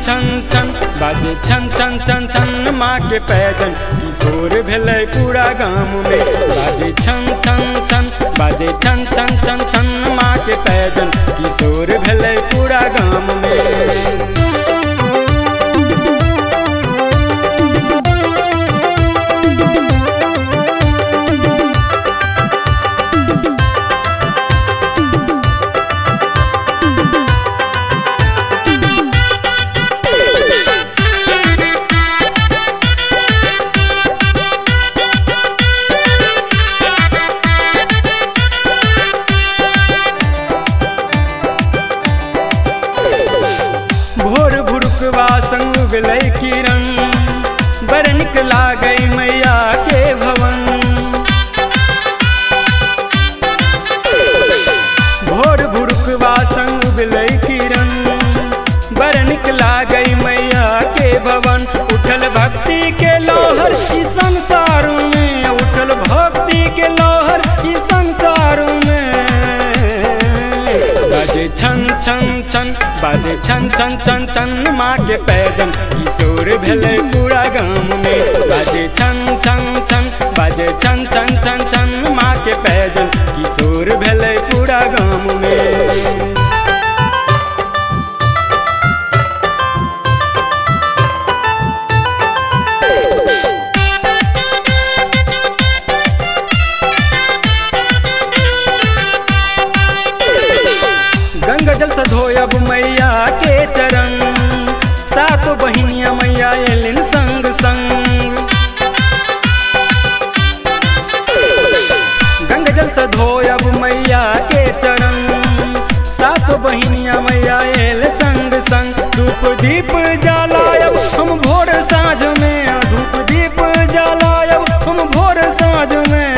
छन छन बाजे छन छन छन छन माँ के पैजन किशोर भेलै पूरा गाँव में। बाजे छन छन छन बाजे छन छन छन छन माँ के पैजन किशोर भेलै पूरा गाँव में। भोर भुरुकवा संग भेलै किरण बड़ नीक लागै मैया के भवन। भोर भुरुकवा संग भेलै किरण बड़ नीक लागै मैया के भवन। उठल भक्ति के लहर ई संसार में, उठल भक्ति के लहर ई संसार में। बाजे छन छन छन बाजे छन छन छन छन माँ के पैजन किशोर भेलै पूरा गाँव में। बाजे छन छन छन बाजे छन छन छन छन माँ के पैजन किशोर भेलै पूरा गाँव में। गंगा जल से धोयब मैया के चरण सात बहिनिया मैया एलिन संग संग। गंगा जल से धोयब मैया के चरण सात बहिनिया मैया एल संग संग। धूप दीप जलायब हम भोर साँझ में, धूप दीप जलायब हम भोर साँझ में।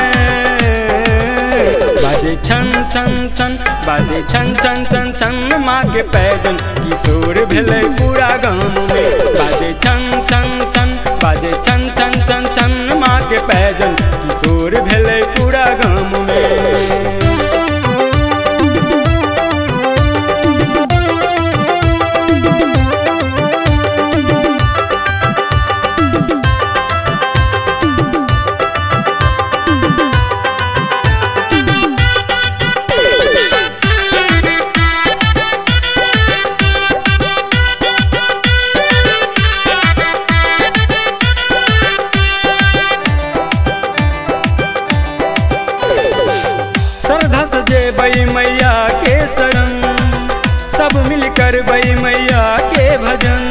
बाजे छन छन छन बाजे छन छन छन छन माँ के पैजन किशोर भेलै पूरा गाँव में। बाजे छन छन छन बाजे छन छन छन छन माँ के पैजन किशोर भेलै पूरा गाँव में। श्रद्धा से जेबै मैया के शरण सब मिल करबै मैया के भजन।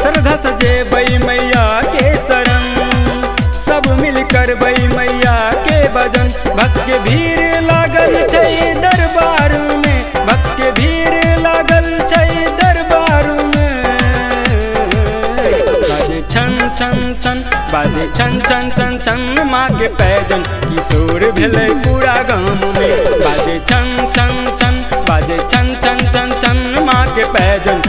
श्रद्धा से जेबै मैया के शरण सब मिल करबै मैया के भजन। भक्त के भीड़ लागल छै दरबार में, भक्त के भीड़ लागल छै दरबार में। बाजे छन छन छन बाजे छन छन छन छन माँ के पैजन किशोर भेलै पूरा गाँव में। बाजे छन छन छन बाजे छन छन छन छन माँ के पैजन